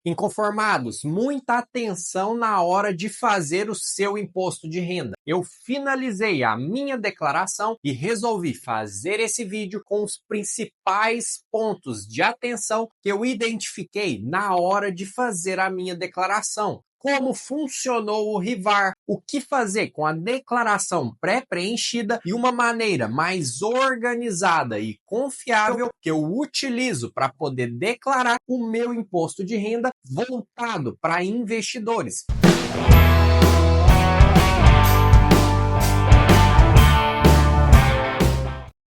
Inconformados, muita atenção na hora de fazer o seu imposto de renda. Eu finalizei a minha declaração e resolvi fazer esse vídeo com os principais pontos de atenção que eu identifiquei na hora de fazer a minha declaração. Como funcionou o RIVAR, o que fazer com a declaração pré-preenchida e uma maneira mais organizada e confiável que eu utilizo para poder declarar o meu imposto de renda voltado para investidores.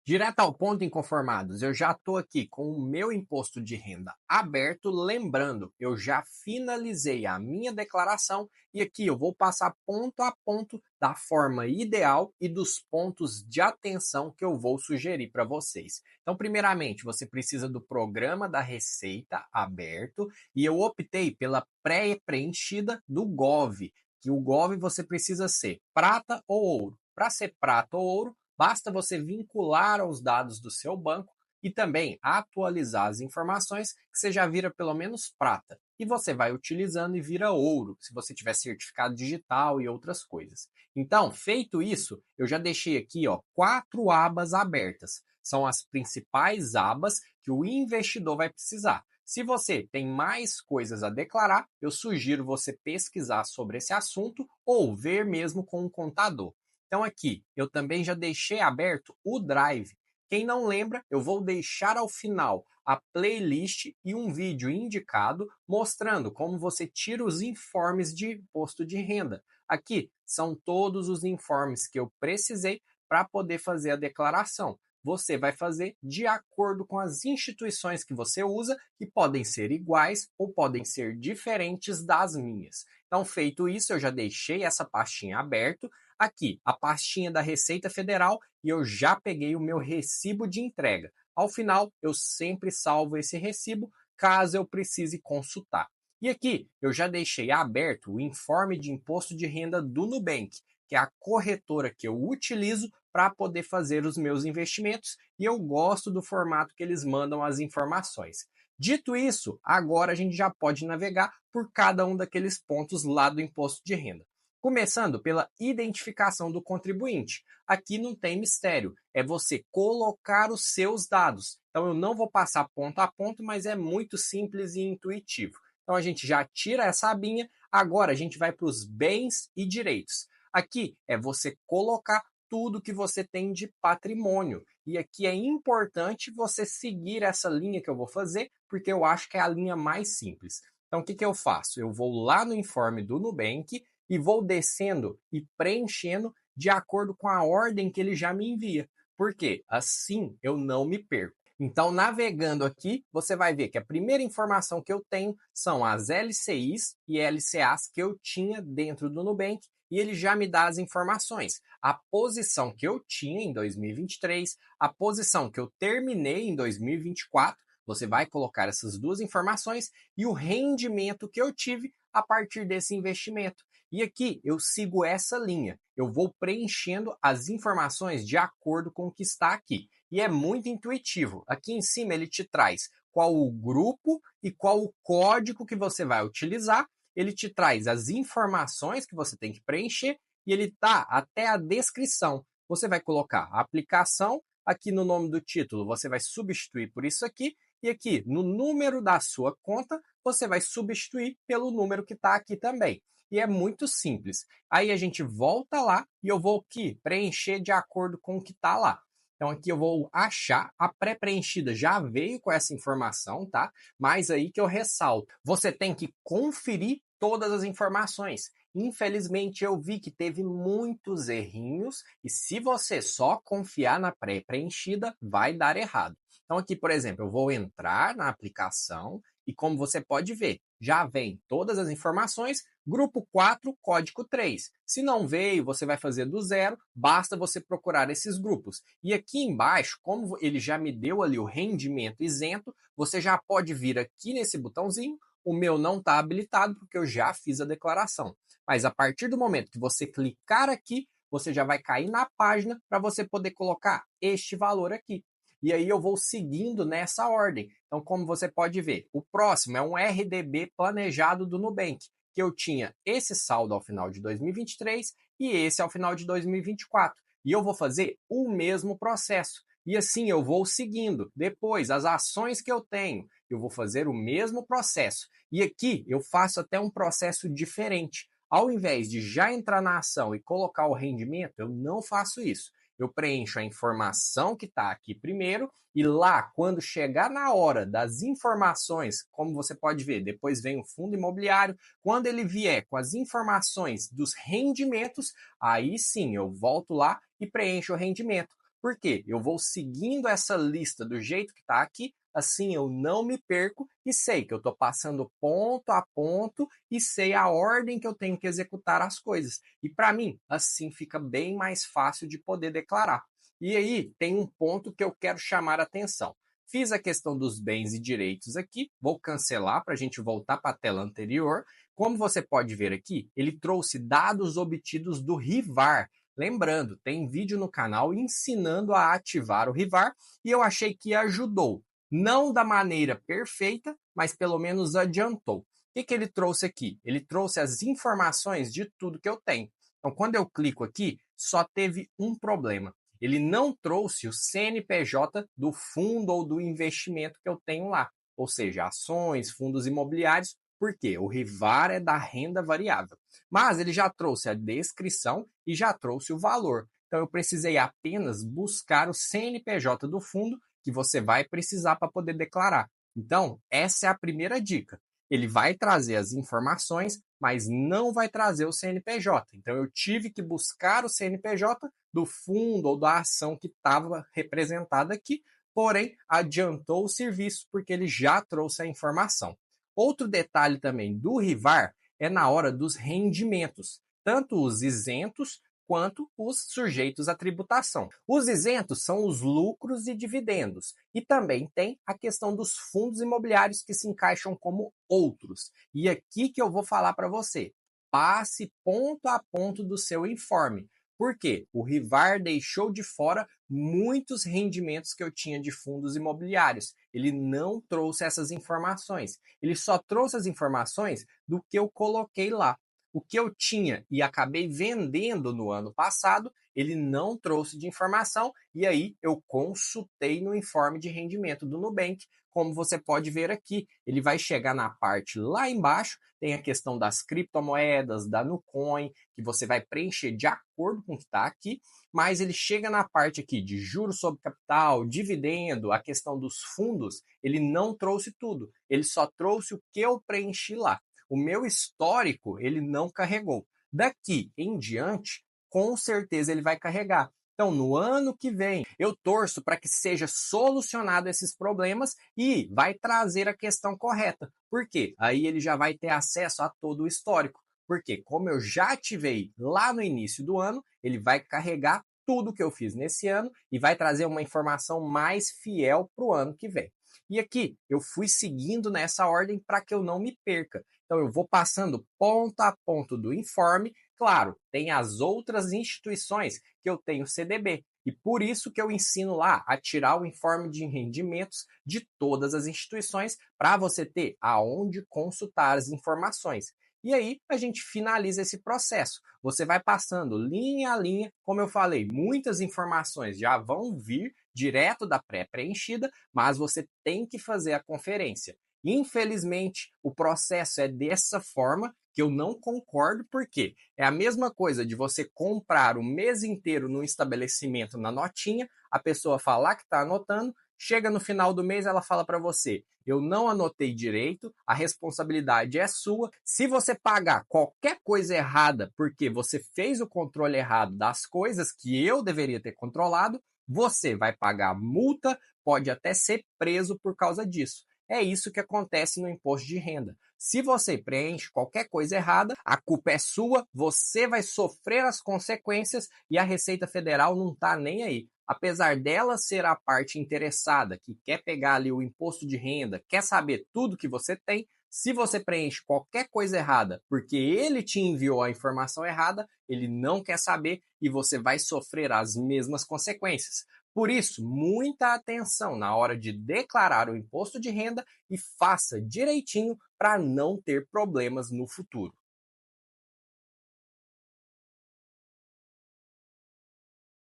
Direto ao ponto, inconformados, eu já estou aqui com o meu imposto de renda aberto. Lembrando, eu já finalizei a minha declaração e aqui eu vou passar ponto a ponto da forma ideal e dos pontos de atenção que eu vou sugerir para vocês. Então, primeiramente, você precisa do programa da Receita aberto e eu optei pela pré-preenchida do Gov, que o Gov você precisa ser prata ou ouro. Para ser prata ou ouro, basta você vincular aos dados do seu banco e também atualizar as informações que você já vira pelo menos prata. E você vai utilizando e vira ouro, se você tiver certificado digital e outras coisas. Então, feito isso, eu já deixei aqui 4 abas abertas. São as principais abas que o investidor vai precisar. Se você tem mais coisas a declarar, eu sugiro você pesquisar sobre esse assunto ou ver mesmo com um contador. Então aqui, eu também já deixei aberto o Drive. Quem não lembra, eu vou deixar ao final a playlist e um vídeo indicado mostrando como você tira os informes de imposto de renda. Aqui são todos os informes que eu precisei para poder fazer a declaração. Você vai fazer de acordo com as instituições que você usa, que podem ser iguais ou podem ser diferentes das minhas. Então, feito isso, eu já deixei essa pastinha aberta. Aqui, a pastinha da Receita Federal e eu já peguei o meu recibo de entrega. Ao final, eu sempre salvo esse recibo caso eu precise consultar. E aqui, eu já deixei aberto o informe de imposto de renda do Nubank, que é a corretora que eu utilizo para poder fazer os meus investimentos e eu gosto do formato que eles mandam as informações. Dito isso, agora a gente já pode navegar por cada um daqueles pontos lá do imposto de renda. Começando pela identificação do contribuinte. Aqui não tem mistério, é você colocar os seus dados. Então eu não vou passar ponto a ponto, mas é muito simples e intuitivo. Então a gente já tira essa abinha, agora a gente vai para os bens e direitos. Aqui é você colocar tudo que você tem de patrimônio. E aqui é importante você seguir essa linha que eu vou fazer, porque eu acho que é a linha mais simples. Então o que eu faço? Eu vou lá no informe do Nubank e vou descendo e preenchendo de acordo com a ordem que ele já me envia. Porque assim eu não me perco. Então, navegando aqui, você vai ver que a primeira informação que eu tenho são as LCIs e LCAs que eu tinha dentro do Nubank e ele já me dá as informações. A posição que eu tinha em 2023, a posição que eu terminei em 2024, você vai colocar essas duas informações e o rendimento que eu tive a partir desse investimento. E aqui eu sigo essa linha. Eu vou preenchendo as informações de acordo com o que está aqui. E é muito intuitivo. Aqui em cima ele te traz qual o grupo e qual o código que você vai utilizar. Ele te traz as informações que você tem que preencher e ele tá até a descrição. Você vai colocar a aplicação, aqui no nome do título você vai substituir por isso aqui e aqui no número da sua conta você vai substituir pelo número que está aqui também. E é muito simples. Aí a gente volta lá e eu vou aqui preencher de acordo com o que está lá. Então aqui eu vou achar, a pré-preenchida já veio com essa informação, tá? Mas aí que eu ressalto, você tem que conferir todas as informações. Infelizmente eu vi que teve muitos errinhos e se você só confiar na pré-preenchida, vai dar errado. Então aqui, por exemplo, eu vou entrar na aplicação e como você pode ver, já vem todas as informações, grupo 4, código 3. Se não veio, você vai fazer do zero, basta você procurar esses grupos. E aqui embaixo, como ele já me deu ali o rendimento isento, você já pode vir aqui nesse botãozinho, o meu não está habilitado porque eu já fiz a declaração. Mas a partir do momento que você clicar aqui, você já vai cair na página para você poder colocar este valor aqui. E aí eu vou seguindo nessa ordem. Então, como você pode ver, o próximo é um RDB planejado do Nubank, que eu tinha esse saldo ao final de 2023 e esse ao final de 2024. E eu vou fazer o mesmo processo. E assim eu vou seguindo. Depois, as ações que eu tenho, eu vou fazer o mesmo processo. E aqui eu faço até um processo diferente. Ao invés de já entrar na ação e colocar o rendimento, eu não faço isso. Eu preencho a informação que está aqui primeiro e lá, quando chegar na hora das informações, como você pode ver, depois vem o fundo imobiliário, quando ele vier com as informações dos rendimentos, aí sim eu volto lá e preencho o rendimento. Por quê? Eu vou seguindo essa lista do jeito que está aqui, assim eu não me perco e sei que eu estou passando ponto a ponto e sei a ordem que eu tenho que executar as coisas. E para mim, assim fica bem mais fácil de poder declarar. E aí tem um ponto que eu quero chamar a atenção. Fiz a questão dos bens e direitos aqui, vou cancelar para a gente voltar para a tela anterior. Como você pode ver aqui, ele trouxe dados obtidos do RIVAR. Lembrando, tem vídeo no canal ensinando a ativar o RIVAR e eu achei que ajudou. Não da maneira perfeita, mas pelo menos adiantou. O que ele trouxe aqui? Ele trouxe as informações de tudo que eu tenho. Então, quando eu clico aqui, só teve um problema. Ele não trouxe o CNPJ do fundo ou do investimento que eu tenho lá. Ou seja, ações, fundos imobiliários, porque o RIVAR é da renda variável. Mas ele já trouxe a descrição e já trouxe o valor. Então, eu precisei apenas buscar o CNPJ do fundo que você vai precisar para poder declarar. Então, essa é a primeira dica. Ele vai trazer as informações, mas não vai trazer o CNPJ. Então, eu tive que buscar o CNPJ do fundo ou da ação que estava representada aqui, porém, adiantou o serviço porque ele já trouxe a informação. Outro detalhe também do RIVAR é na hora dos rendimentos, tanto os isentos quanto os sujeitos à tributação. Os isentos são os lucros e dividendos, e também tem a questão dos fundos imobiliários que se encaixam como outros. E aqui que eu vou falar para você, passe ponto a ponto do seu informe. Por quê? O RIVAR deixou de fora muitos rendimentos que eu tinha de fundos imobiliários. Ele não trouxe essas informações. Ele só trouxe as informações do que eu coloquei lá. O que eu tinha e acabei vendendo no ano passado, ele não trouxe de informação e aí eu consultei no informe de rendimento do Nubank. Como você pode ver aqui, ele vai chegar na parte lá embaixo, tem a questão das criptomoedas, da Nucoin, que você vai preencher de acordo com o que está aqui, mas ele chega na parte aqui de juros sobre capital, dividendo, a questão dos fundos, ele não trouxe tudo, ele só trouxe o que eu preenchi lá. O meu histórico, ele não carregou. Daqui em diante, com certeza ele vai carregar. Então, no ano que vem, eu torço para que seja solucionado esses problemas e vai trazer a questão correta. Por quê? Aí ele já vai ter acesso a todo o histórico. Porque, como eu já ativei lá no início do ano, ele vai carregar tudo que eu fiz nesse ano e vai trazer uma informação mais fiel para o ano que vem. E aqui eu fui seguindo nessa ordem para que eu não me perca. Então eu vou passando ponto a ponto do informe. Claro, tem as outras instituições que eu tenho CDB. E por isso que eu ensino lá a tirar o informe de rendimentos de todas as instituições para você ter aonde consultar as informações. E aí a gente finaliza esse processo. Você vai passando linha a linha, como eu falei, muitas informações já vão vir direto da pré-preenchida, mas você tem que fazer a conferência. Infelizmente, o processo é dessa forma que eu não concordo, porque é a mesma coisa de você comprar o mês inteiro num estabelecimento na notinha, a pessoa falar que está anotando, chega no final do mês ela fala para você: eu não anotei direito, a responsabilidade é sua. Se você pagar qualquer coisa errada porque você fez o controle errado das coisas que eu deveria ter controlado, você vai pagar multa, pode até ser preso por causa disso. É isso que acontece no imposto de renda. Se você preenche qualquer coisa errada, a culpa é sua, você vai sofrer as consequências e a Receita Federal não está nem aí. Apesar dela ser a parte interessada, que quer pegar ali o imposto de renda, quer saber tudo que você tem, se você preenche qualquer coisa errada porque ele te enviou a informação errada, ele não quer saber e você vai sofrer as mesmas consequências. Por isso, muita atenção na hora de declarar o imposto de renda e faça direitinho para não ter problemas no futuro.